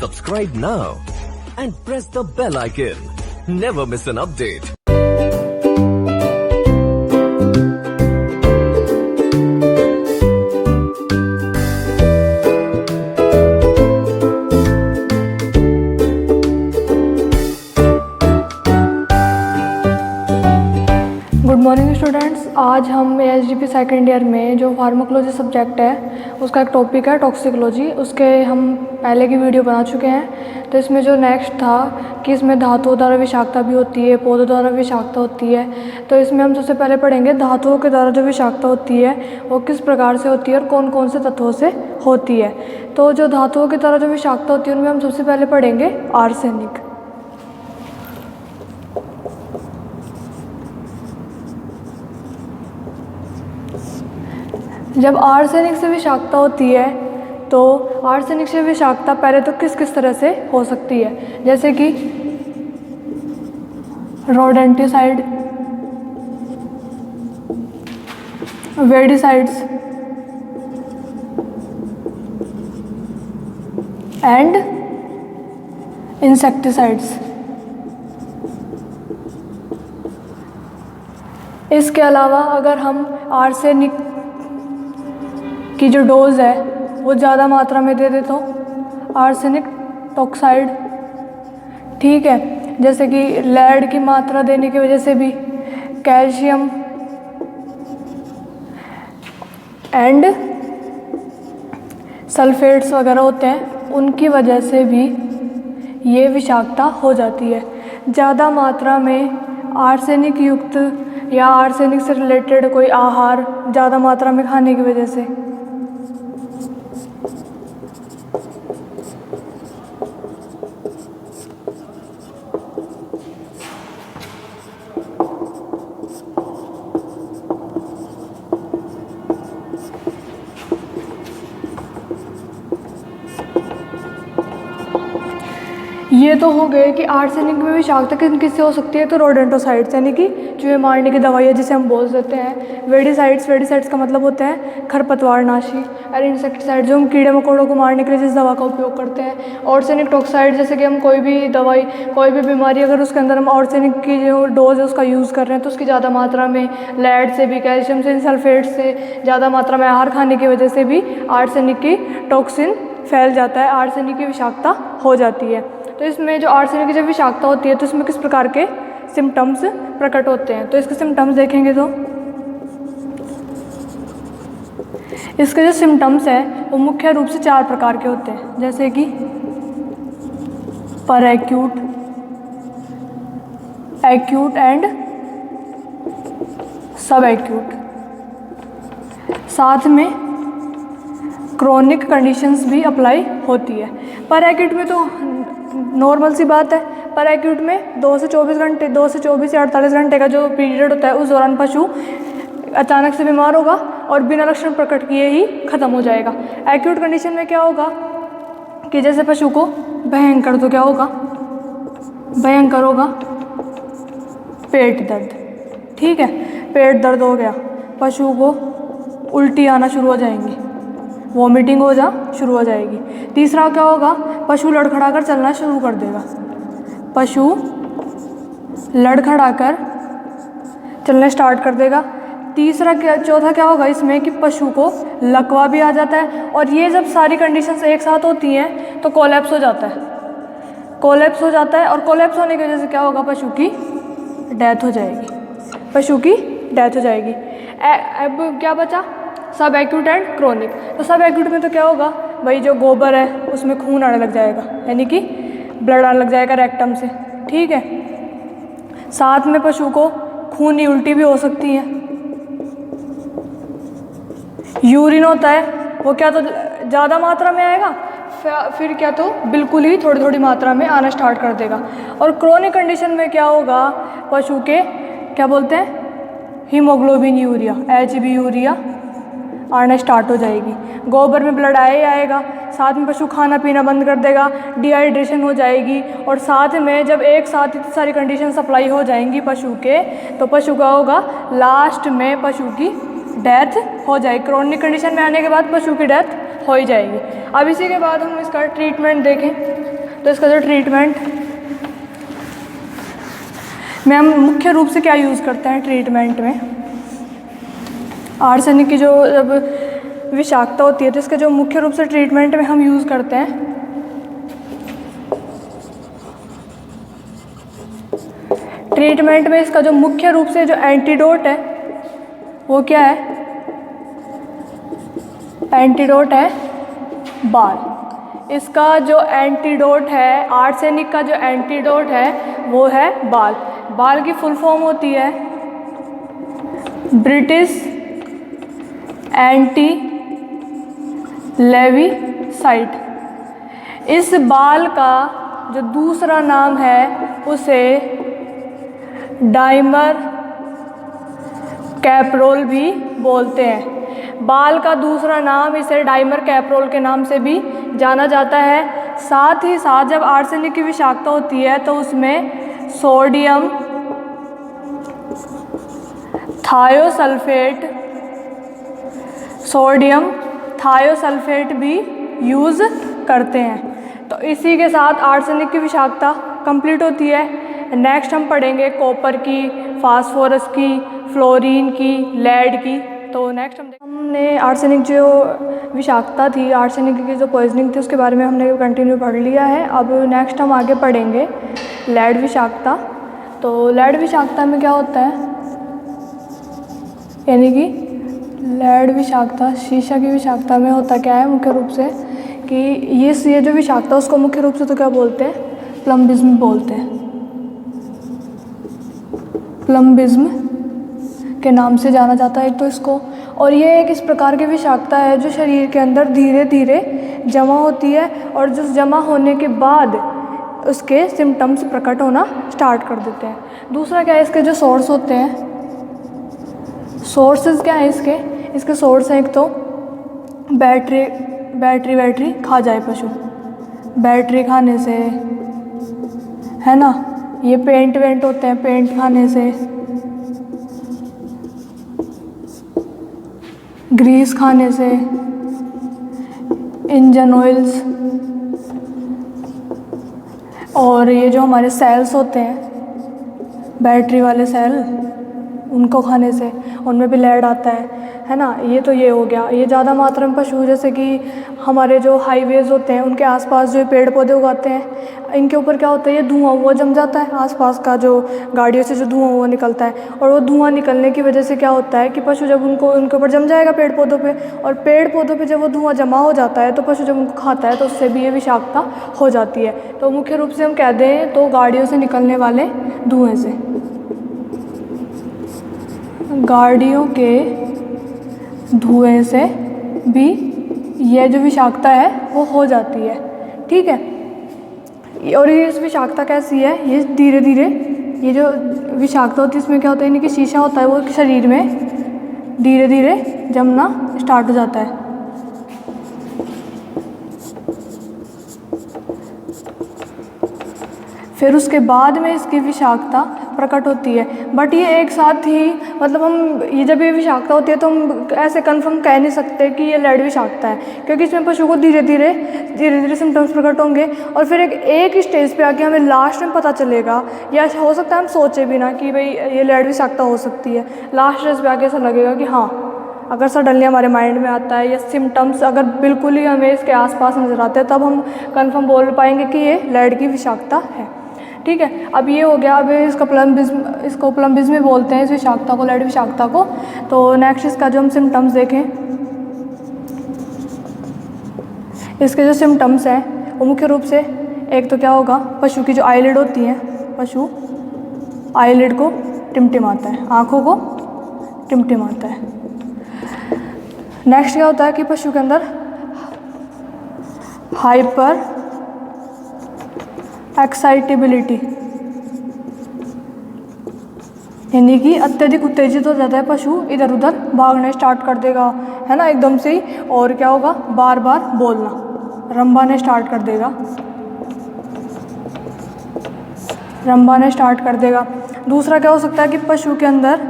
Subscribe now and press the bell icon. Never miss an update. Good morning students. आज हम SDP second year में जो pharmacology subject है उसका एक टॉपिक है टॉक्सिकोलॉजी। उसके हम पहले की वीडियो बना चुके हैं। तो इसमें जो नेक्स्ट था कि इसमें धातुओं द्वारा विषाक्तता भी होती है, पौधों द्वारा विषाक्तता होती है। तो इसमें हम सबसे पहले पढ़ेंगे धातुओं के द्वारा जो विषाक्तता होती है वो किस प्रकार से होती है और कौन कौन से तत्वों से होती है। तो जो धातुओं के द्वारा जो विषाक्तता होती है उनमें हम सबसे पहले पढ़ेंगे आर्सेनिक। जब आर्सेनिक से विषाक्तता होती है तो आर्सेनिक से विषाक्तता पहले तो किस किस तरह से हो सकती है, जैसे कि रोडेंटिसाइड, वेडिसाइड्स एंड इंसेक्टिसाइड्स। इसके अलावा अगर हम आर्सेनिक की जो डोज है वो ज़्यादा मात्रा में दे दे तो आर्सेनिक टॉक्साइड, ठीक है, जैसे कि लेड की मात्रा देने की वजह से भी कैल्शियम एंड सल्फेट्स वगैरह होते हैं, उनकी वजह से भी ये विषाक्तता हो जाती है। ज़्यादा मात्रा में आर्सेनिक युक्त या आर्सेनिक से रिलेटेड कोई आहार ज़्यादा मात्रा में खाने की वजह से ये तो हो गए कि आर्सेनिक में विषाक्तता किससे हो सकती है, तो रोडेंटोसाइड्स यानी कि चूहे मारने की दवाई है जिसे हम बोल देते हैं। वेडिसाइड्स का मतलब होता है खरपतवारनाशी। और इंसेक्टिसाइड जो हम कीड़े मकोड़ों को मारने के लिए जिस दवा का उपयोग करते हैं। आर्सेनिक टॉक्साइड जैसे कि हम कोई भी दवाई, कोई भी बीमारी अगर उसके अंदर हम आर्सेनिक की जो डोज है उसका यूज़ कर रहे हैं तो उसकी ज़्यादा मात्रा में लेड से भी, कैल्शियम से, सल्फेट से ज़्यादा मात्रा में आहार खाने की वजह से भी आर्सेनिक की टॉक्सिन फैल जाता है, आर्सेनिक की विषाक्तता हो जाती है। तो इसमें जो आर्सेनिक की जब विषाक्तता होती है तो इसमें किस प्रकार के सिम्टम्स प्रकट होते हैं, तो इसके सिम्टम्स देखेंगे तो इसके जो सिम्टम्स हैं वो मुख्य रूप से 4 प्रकार के होते हैं, जैसे कि पर एक्यूट, एक्यूट एंड सब एक्यूट। साथ में क्रोनिक कंडीशंस भी अप्लाई होती है। पर एक्यूट में तो नॉर्मल सी बात है, पर एक्यूट में 2 से 24 से 48 घंटे का जो पीरियड होता है उस दौरान पशु अचानक से बीमार होगा और बिना लक्षण प्रकट किए ही ख़त्म हो जाएगा। एक्यूट कंडीशन में क्या होगा कि जैसे पशु को भयंकर, तो क्या होगा, भयंकर होगा पेट दर्द, ठीक है, पेट दर्द हो गया, पशु को उल्टी आना शुरू हो जाएंगी, वॉमिटिंग शुरू हो जाएगी। तीसरा क्या होगा, पशु लड़खड़ाकर चलना शुरू कर देगा, पशु लड़खड़ाकर चलना स्टार्ट कर देगा। चौथा क्या होगा इसमें कि पशु को लकवा भी आ जाता है। और ये जब सारी कंडीशंस एक साथ होती हैं तो कोलैप्स हो जाता है, और कोलैप्स होने की वजह से क्या होगा, पशु की डेथ हो जाएगी, अब क्या बचा, सब एक्यूट एंड क्रोनिक। तो सब एक्यूट में तो क्या होगा भाई, जो गोबर है उसमें खून आने लग जाएगा, यानी कि ब्लड आने लग जाएगा रेक्टम से, ठीक है। साथ में पशु को खूनी उल्टी भी हो सकती है। यूरिन होता है वो क्या तो ज़्यादा मात्रा में आएगा, फिर क्या तो बिल्कुल ही थोड़ी थोड़ी मात्रा में आना स्टार्ट कर देगा। और क्रोनिक कंडीशन में क्या होगा, पशु के क्या बोलते हैं, हीमोग्लोबिन यूरिया, HB यूरिया आना स्टार्ट हो जाएगी, गोबर में ब्लड आएगा, साथ में पशु खाना पीना बंद कर देगा, डिहाइड्रेशन हो जाएगी। और साथ में जब एक साथ इतनी सारी कंडीशन सप्लाई हो जाएंगी पशु के, तो पशु का होगा लास्ट में पशु की डेथ हो जाएगी। क्रोनिक कंडीशन में आने के बाद पशु की डेथ हो ही जाएगी। अब इसी के बाद हम इसका ट्रीटमेंट देखें तो इसका जो ट्रीटमेंट में हम मुख्य रूप से क्या यूज़ करते हैं ट्रीटमेंट में, आर्सेनिक की जो जब विषाक्तता होती है तो इसका जो मुख्य रूप से ट्रीटमेंट में हम यूज़ करते हैं, ट्रीटमेंट में इसका जो मुख्य रूप से जो एंटीडोट है वो क्या है, एंटीडोट है बाल। इसका जो एंटीडोट है, आर्सेनिक का जो एंटीडोट है वो है बाल। बाल की फुल फॉर्म होती है ब्रिटिश एंटी लेविसाइड। इस बाल का जो दूसरा नाम है उसे डाइमर कैप्रोल भी बोलते हैं। बाल का दूसरा नाम इसे डाइमर कैप्रोल के नाम से भी जाना जाता है। साथ ही साथ जब आर्सेनिक की विषाक्तता होती है तो उसमें सोडियम थायोसल्फेट भी यूज़ करते हैं। तो इसी के साथ आर्सेनिक की विषाक्तता कंप्लीट होती है। नेक्स्ट हम पढ़ेंगे कॉपर की, फास्फोरस की, फ्लोरीन की, लेड की। तो नेक्स्ट हमने आर्सेनिक जो विषाक्तता थी, आर्सेनिक की जो पॉइजनिंग थी उसके बारे में हमने कंटिन्यू पढ़ लिया है। अब नेक्स्ट हम आगे पढ़ेंगे लेड विषाक्तता। तो लेड विषाक्तता में क्या होता है, यानी कि लेड विषाक्तता, शीशा की विषाक्तता में होता क्या है मुख्य रूप से कि ये जो विषाक्तता उसको मुख्य रूप से तो क्या बोलते हैं, प्लम्बिज्म बोलते हैं। प्लम्बिज्म के नाम से जाना जाता है एक तो इसको। और ये एक इस प्रकार की विषाक्तता है जो शरीर के अंदर धीरे धीरे जमा होती है और जो जमा होने के बाद उसके सिम्टम्स प्रकट होना स्टार्ट कर देते हैं। दूसरा क्या है, इसके जो सोर्स होते हैं, सोर्सेज क्या है इसके सोर्स हैं, एक तो बैटरी खा जाए पशु, बैटरी खाने से, है ना, ये पेंट वेंट होते हैं पेंट खाने से, ग्रीस खाने से, इंजन ऑयल्स, और ये जो हमारे सेल्स होते हैं बैटरी वाले सेल, उनको खाने से उनमें भी लेड आता है ना। ये हो गया। ये ज़्यादा मात्रा में पशु जैसे कि हमारे जो हाईवेज़ होते हैं उनके आसपास जो पेड़ पौधे उगाते हैं, इनके ऊपर क्या होता है, ये धुआं वो जम जाता है, आसपास का जो गाड़ियों से जो धुआं वो निकलता है, और वो धुआं निकलने की वजह से क्या होता है कि पशु जब उनके ऊपर जम जाएगा पेड़ पौधों पे, और पेड़ पौधों पे जब वो धुआं जमा हो जाता है तो पशु जब उनको खाता है तो उससे भी ये विषाक्तता हो जाती है। तो मुख्य रूप से हम कह दें तो गाड़ियों से निकलने वाले धुएँ से, गाड़ियों के धुएँ से भी ये जो विषाक्तता है वो हो जाती है, ठीक है। और ये इस विषाक्तता कैसी है, ये धीरे धीरे ये जो विषाक्तता होती है इसमें क्या होता है, यानी कि शीशा होता है वो शरीर में धीरे धीरे जमना स्टार्ट हो जाता है। फिर उसके बाद में इसकी विषाक्तता प्रकट होती है। बट ये एक साथ ही, मतलब हम ये जब ये विषाक्तता होती है तो हम ऐसे कंफर्म कह नहीं सकते कि ये लेड विषाक्तता है, क्योंकि इसमें पशु को धीरे धीरे सिम्टम्स प्रकट होंगे और फिर एक स्टेज पे आके हमें लास्ट में पता चलेगा, या हो सकता है हम सोचे भी ना कि भाई ये लेड विषाक्तता हो सकती है। लास्ट स्टेज पे आके ऐसा लगेगा कि हाँ, अगर सडनली हमारे माइंड में आता है या सिम्टम्स अगर बिल्कुल ही हमें इसके आसपास नज़र आते हैं, तब हम कंफर्म बोल पाएंगे कि ये लेड की विषाक्तता है, ठीक है। अब ये हो गया। अब इसको प्लम्बिज्म बोलते हैं इस विषाक्तता को, लेड विषाक्तता को। तो नेक्स्ट इसका जो हम सिम्टम्स देखें, इसके जो सिम्टम्स हैं वो मुख्य रूप से एक तो क्या होगा, पशु की जो आईलिड होती है, पशु आईलिड को टिमटिमाता है, आँखों को टिमटिमाता है। नेक्स्ट क्या होता है कि पशु के अंदर हाइपर एक्साइटेबिलिटी, यानी कि अत्यधिक उत्तेजित हो जाता है पशु, इधर उधर भागने स्टार्ट कर देगा, है ना, एकदम से ही। और क्या होगा, बार बार बोलना, रंभाने स्टार्ट कर देगा, रंभाने स्टार्ट कर देगा। दूसरा क्या हो सकता है कि पशु के अंदर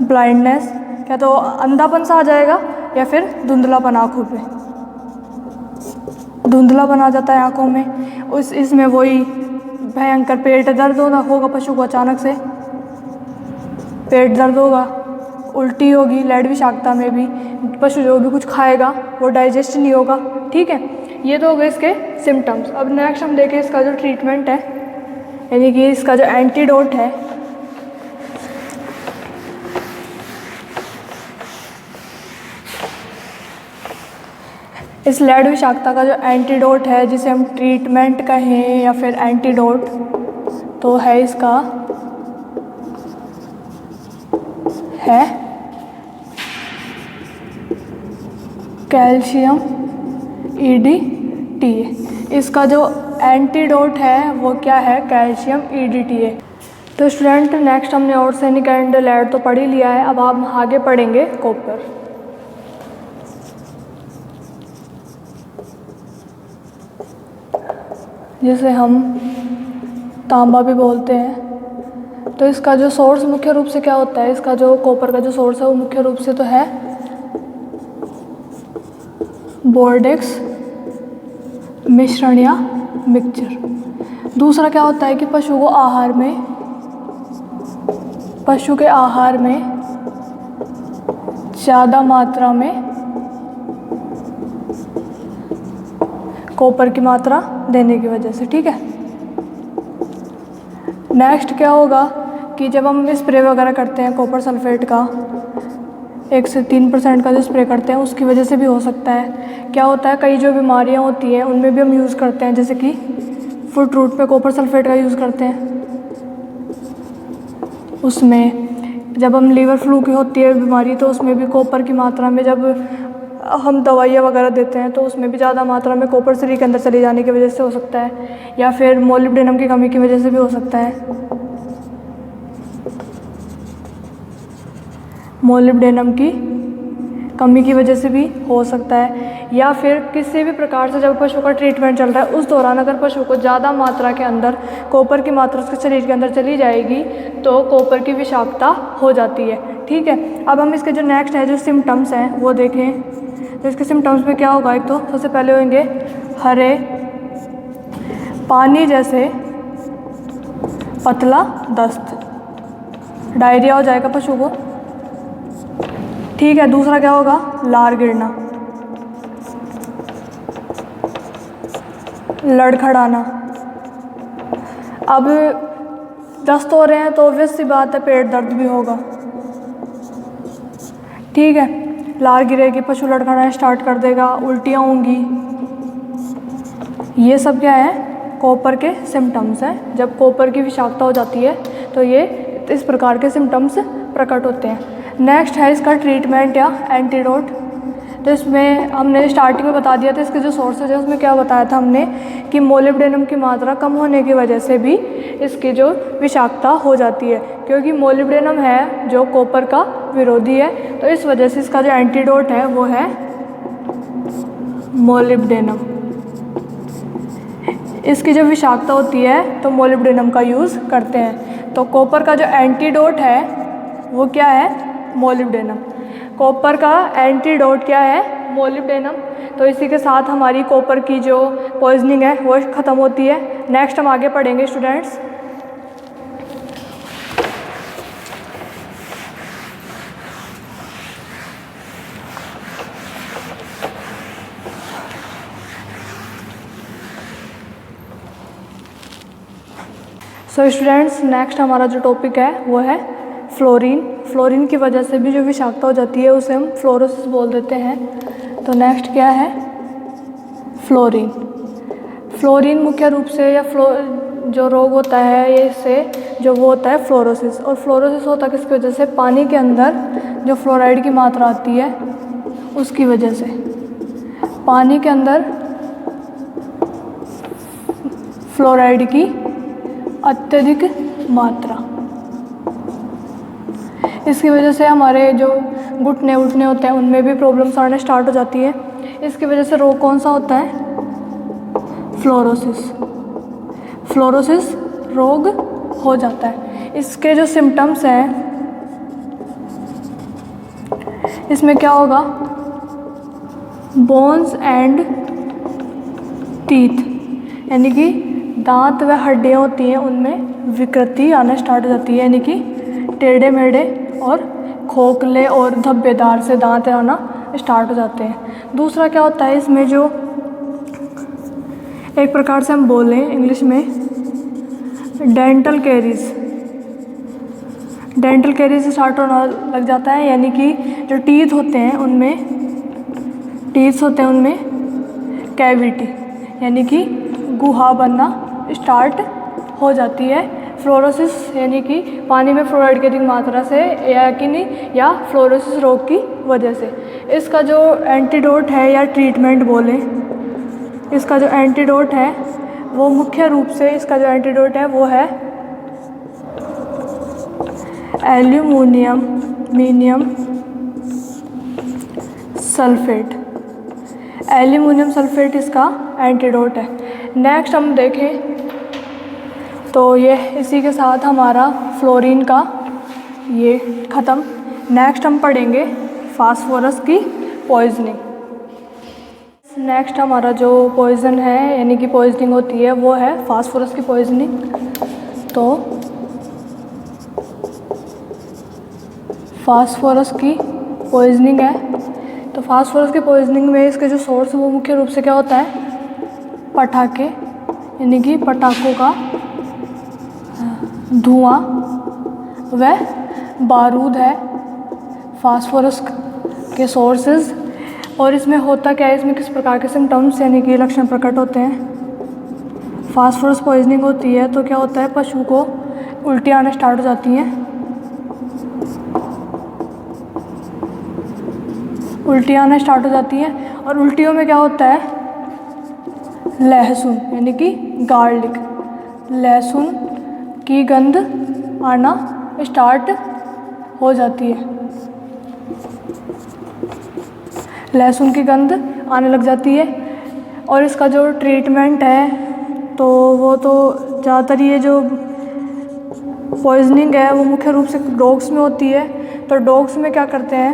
ब्लाइंडनेस, क्या तो अंधापन सा आ जाएगा या फिर धुंधलापन आँखों पे, धुंधला बना जाता है आँखों में। इसमें वही भयंकर पेट दर्द होगा पशु को, अचानक से पेट दर्द होगा, उल्टी होगी, लेड विषाक्तता में भी पशु जो भी कुछ खाएगा वो डाइजेस्ट नहीं होगा। ठीक है, ये तो हो गए इसके सिम्टम्स। अब नेक्स्ट हम देखें इसका जो ट्रीटमेंट है, यानी कि इसका जो एंटीडोट है। इस लेड विषाक्तता का जो एंटीडोट है, जिसे हम ट्रीटमेंट कहें या फिर एंटीडोट, तो है इसका है कैल्शियम EDTA। इसका जो एंटीडोट है वो क्या है, कैल्शियम EDTA। तो स्टूडेंट नेक्स्ट हमने आर्सेनिक एंड लेड तो पढ़ ही लिया है, अब हम आगे पढ़ेंगे कॉपर। जिसे हम तांबा भी बोलते हैं। तो इसका जो सोर्स मुख्य रूप से क्या होता है, इसका जो कॉपर का जो सोर्स है वो मुख्य रूप से तो है बोर्डेक्स मिश्रण या मिक्सचर। दूसरा क्या होता है कि पशु के आहार में ज़्यादा मात्रा में कॉपर की मात्रा देने की वजह से। ठीक है, नेक्स्ट क्या होगा कि जब हम स्प्रे वगैरह करते हैं कॉपर सल्फेट का 1 से 3% का जो स्प्रे करते हैं, उसकी वजह से भी हो सकता है। क्या होता है, कई जो बीमारियां होती हैं उनमें भी हम यूज़ करते हैं, जैसे कि फुट रूट पे कॉपर सल्फेट का यूज़ करते हैं। उसमें जब हम लीवर फ्लू की होती है बीमारी, तो उसमें भी कॉपर की मात्रा में, जब हम दवाइयाँ वगैरह देते हैं तो उसमें भी ज़्यादा मात्रा में कॉपर शरीर के अंदर चले जाने की वजह से हो सकता है, या फिर मोलिब्डेनम की कमी की वजह से भी हो सकता है। मोलिब्डेनम की कमी की वजह से भी हो सकता है, या फिर किसी भी प्रकार से जब पशु का ट्रीटमेंट चल रहा है उस दौरान अगर पशु को ज़्यादा मात्रा के अंदर कॉपर की मात्रा उसके शरीर के अंदर चली जाएगी तो कॉपर की विषाक्तता हो जाती है। ठीक है, अब हम इसके जो नेक्स्ट है जो सिम्टम्स हैं वो देखें। तो इसके सिम्टम्स में क्या होगा, एक तो सबसे पहले होंगे हरे पानी जैसे पतला दस्त, डायरिया हो जाएगा पशु को। ठीक है, दूसरा क्या होगा, लार गिरना, लड़खड़ाना। अब दस्त हो रहे हैं तो ऑब्वियस सी बात है पेट दर्द भी होगा। ठीक है, लार गिरेगी, पशु लड़खड़ाना स्टार्ट कर देगा, उल्टियाँ होंगी। ये सब क्या है, कॉपर के सिम्टम्स हैं। जब कॉपर की विषाक्तता हो जाती है तो ये इस प्रकार के सिम्टम्स प्रकट होते हैं। नेक्स्ट है इसका ट्रीटमेंट या एंटीडोट। तो इसमें हमने स्टार्टिंग में बता दिया था इसके जो सोर्सेज है, उसमें क्या बताया था हमने कि मोलिब्डेनम की मात्रा कम होने की वजह से भी इसकी जो विषाक्तता हो जाती है, क्योंकि मोलिब्डेनम है जो कॉपर का विरोधी है। तो इस वजह से इसका जो एंटीडोट है वो है मोलिब्डेनम। इसकी जो विषाक्तता होती है तो मोलिब्डेनम का यूज़ करते हैं। तो कॉपर का जो एंटीडोट है वो क्या है, मोलिब्डेनम। कॉपर का एंटीडोट क्या है, मोलिब्डेनम। तो इसी के साथ हमारी कॉपर की जो पॉइजनिंग है वो ख़त्म होती है। नेक्स्ट हम आगे पढ़ेंगे स्टूडेंट्स। सो स्टूडेंट्स नेक्स्ट हमारा जो टॉपिक है वो है फ्लोरीन। फ्लोरीन की वजह से भी जो विषाक्तता हो जाती है उसे हम फ्लोरोसिस बोल देते हैं। तो नेक्स्ट क्या है, फ्लोरीन। फ्लोरीन मुख्य रूप से या जो रोग होता है ये इससे जो वो होता है फ्लोरोसिस। और फ्लोरोसिस होता है किसकी वजह से, पानी के अंदर जो फ्लोराइड की मात्रा आती है उसकी वजह से। पानी के अंदर फ्लोराइड की अत्यधिक मात्रा, इसकी वजह से हमारे जो घुटने होते हैं उनमें भी प्रॉब्लम्स आने स्टार्ट हो जाती है। इसकी वजह से रोग कौन सा होता है, फ्लोरोसिस। फ्लोरोसिस रोग हो जाता है। इसके जो सिम्टम्स हैं इसमें क्या होगा, बोन्स एंड टीथ, यानी कि दांत व हड्डियाँ होती हैं उनमें विकृति आना स्टार्ट हो जाती है, यानी कि टेढ़े मेढ़े और खोखले और धब्बेदार से दांत आना स्टार्ट हो जाते हैं। दूसरा क्या होता है इसमें, जो एक प्रकार से हम बोलें इंग्लिश में dental caries, dental caries start होना लग जाता है, यानी कि जो टीथ होते हैं उनमें कैविटी, यानी कि गुहा बनना स्टार्ट हो जाती है। फ्लोरोसिस, यानी कि पानी में फ्लोराइड की अधिक मात्रा से या फ्लोरोसिस रोग की वजह से। इसका जो एंटीडोट है या ट्रीटमेंट बोलें, इसका जो एंटीडोट है वो मुख्य रूप से इसका जो एंटीडोट है वो है एल्यूमिनियम सल्फेट। एल्यूमिनियम सल्फेट इसका एंटीडोट है। नेक्स्ट हम देखें तो ये इसी के साथ हमारा फ्लोरीन का ये ख़त्म। नेक्स्ट हम पढ़ेंगे फास्फोरस की पॉइजनिंग। नेक्स्ट हमारा जो पॉइज़न है यानी कि पॉइजनिंग होती है वो है फास्फोरस की पॉइजनिंग। तो फास्फोरस की पॉइजनिंग है, तो फास्फोरस की पॉइजनिंग में इसके जो सोर्स है वो मुख्य रूप से क्या होता है, पटाखे, यानी कि पटाखों का धुआं व बारूद है फास्फोरस के सोर्सेज। और इसमें होता क्या है, इसमें किस प्रकार के सिम्टम्स यानी कि लक्षण प्रकट होते हैं। फास्फोरस पॉइजनिंग होती है तो क्या होता है, पशु को उल्टी आना स्टार्ट हो जाती हैं, उल्टी आना स्टार्ट हो जाती हैं। और उल्टियों में क्या होता है, लहसुन यानी कि गार्लिक, लहसुन की गंध आना स्टार्ट हो जाती है, लहसुन की गंध आने लग जाती है। और इसका जो ट्रीटमेंट है तो वो तो ज़्यादातर ये जो पॉइजनिंग है वो मुख्य रूप से डॉग्स में होती है। तो डॉग्स में क्या करते हैं,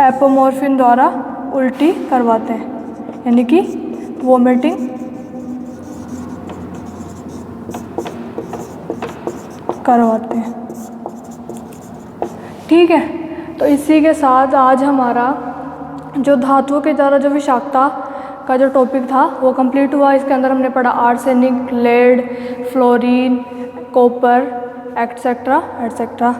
एपोमोर्फिन द्वारा उल्टी करवाते हैं, यानी कि वोमिटिंग करवाते हैं। ठीक है, तो इसी के साथ आज हमारा जो धातुओं के द्वारा जो विषाक्तता का जो टॉपिक था वो कंप्लीट हुआ। इसके अंदर हमने पढ़ा arsenic, lead, fluorine, copper etcetera etcetera.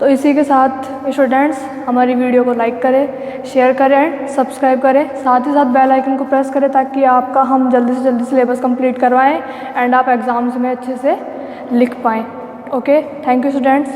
तो इसी के साथ स्टूडेंट्स हमारी वीडियो को लाइक करें, शेयर करें एंड सब्सक्राइब करें, साथ ही साथ बेल आइकन को प्रेस करें ताकि आपका हम जल्दी से जल्दी सिलेबस कंप्लीट करवाएं एंड आप एग्ज़ाम्स में अच्छे से लिख पाएँ। Okay, thank you students.